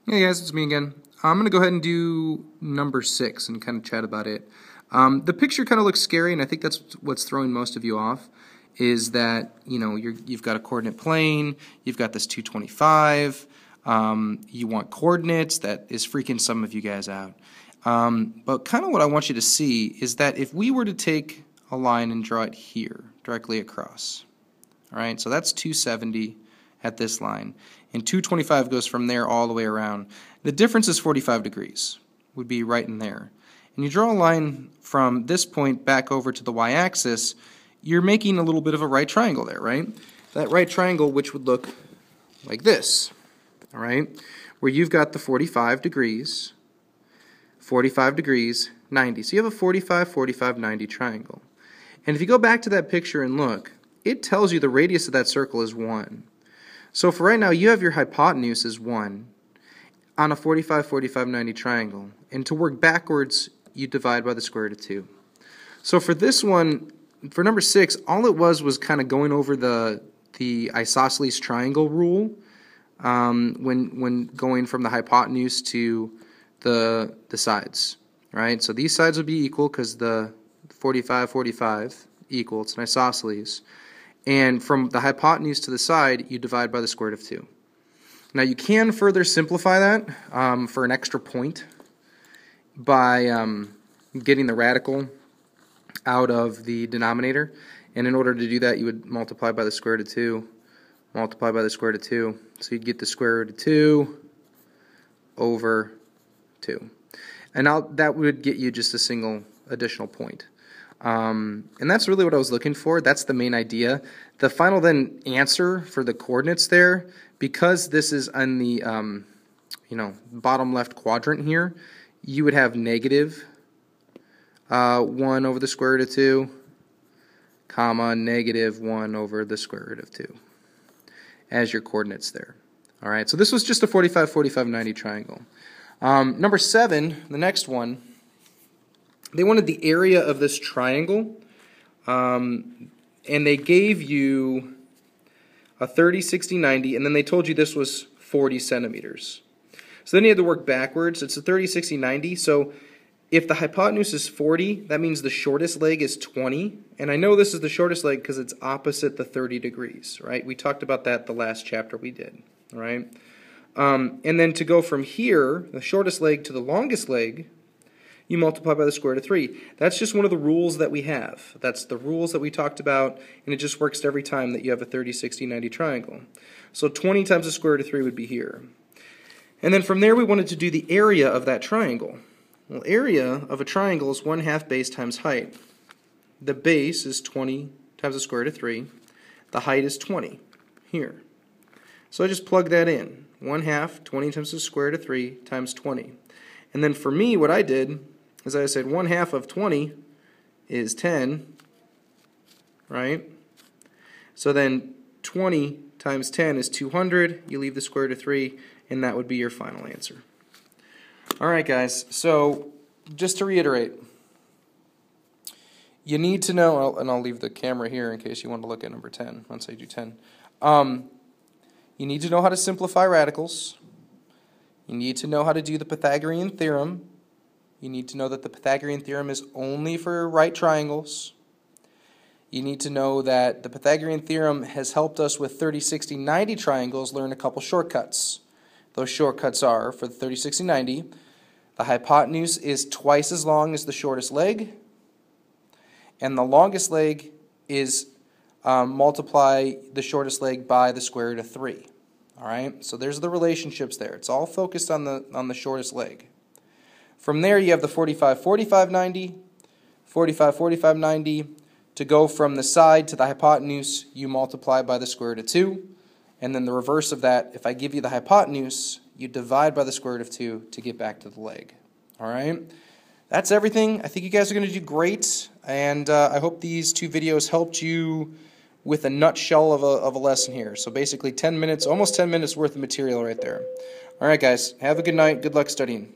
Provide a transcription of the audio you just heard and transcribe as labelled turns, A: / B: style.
A: Hey guys, it's me again. I'm going to go ahead and do number 6 and kind of chat about it. The picture kind of looks scary, and I think that's what's throwing most of you off, is that, you know, you've got a coordinate plane, you've got this 225, you want coordinates. That is freaking some of you guys out. But kind of what I want you to see is that if we were to take a line and draw it here, directly across, all right, so that's 270 at this line, and 225 goes from there all the way around. The difference is 45 degrees, would be right in there. And you draw a line from this point back over to the y-axis, you're making a little bit of a right triangle there, right? That right triangle, which would look like this, all right, where you've got the 45 degrees, 90. So you have a 45, 45, 90 triangle. And if you go back to that picture and look, it tells you the radius of that circle is 1. So for right now, you have your hypotenuse as 1 on a 45, 45, 90 triangle. And to work backwards, you divide by the square root of 2. So for this one, for number 6, all it was kind of going over the isosceles triangle rule when going from the hypotenuse to the sides. Right? So these sides would be equal because the 45, 45 equal. It's an isosceles. And from the hypotenuse to the side, you divide by the square root of 2. Now you can further simplify that for an extra point by getting the radical out of the denominator. And in order to do that, you would multiply by the square root of 2, multiply by the square root of 2. So you'd get the square root of 2 over 2. And that would get you just a single additional point. And that's really what I was looking for. That's the main idea. The final then answer for the coordinates there, because this is on the bottom left quadrant here, you would have negative 1 over the square root of 2, comma, negative 1 over the square root of 2 as your coordinates there. All right, so this was just a 45, 45, 90 triangle. Number 7, the next one, they wanted the area of this triangle, and they gave you a 30, 60, 90, and then they told you this was 40 centimeters. So then you had to work backwards. It's a 30, 60, 90, so if the hypotenuse is 40, that means the shortest leg is 20, and I know this is the shortest leg because it's opposite the 30 degrees, right? We talked about that the last chapter we did, right? And then to go from here, the shortest leg to the longest leg, you multiply by the square root of 3. That's just one of the rules that we have. That's the rules that we talked about, and it just works every time that you have a 30, 60, 90 triangle. So 20 times the square root of 3 would be here. And then from there we wanted to do the area of that triangle. Well, area of a triangle is 1/2 base times height. The base is 20 times the square root of 3. The height is 20 here. So I just plug that in. 1/2, 20 times the square root of 3 times 20. And then for me, what I did is I said 1/2 of 20 is 10, right? So then 20 times 10 is 200. You leave the square root of 3, and that would be your final answer. All right, guys. So just to reiterate, you need to know, and I'll leave the camera here in case you want to look at number 10 once I do 10. You need to know how to simplify radicals. You need to know how to do the Pythagorean theorem. You need to know that the Pythagorean theorem is only for right triangles. You need to know that the Pythagorean theorem has helped us with 30, 60, 90 triangles learn a couple shortcuts. Those shortcuts are, for the 30, 60, 90, the hypotenuse is twice as long as the shortest leg, and the longest leg is multiply the shortest leg by the square root of 3. All right, so there's the relationships there. It's all focused on the shortest leg. From there, you have the 45, 45, 90, 45, 45, 90. To go from the side to the hypotenuse, you multiply by the square root of 2. And then the reverse of that, if I give you the hypotenuse, you divide by the square root of 2 to get back to the leg. All right, that's everything. I think you guys are going to do great, and I hope these 2 videos helped you with a nutshell of a lesson here. So basically 10 minutes, almost 10 minutes worth of material right there. All right, guys, have a good night. Good luck studying.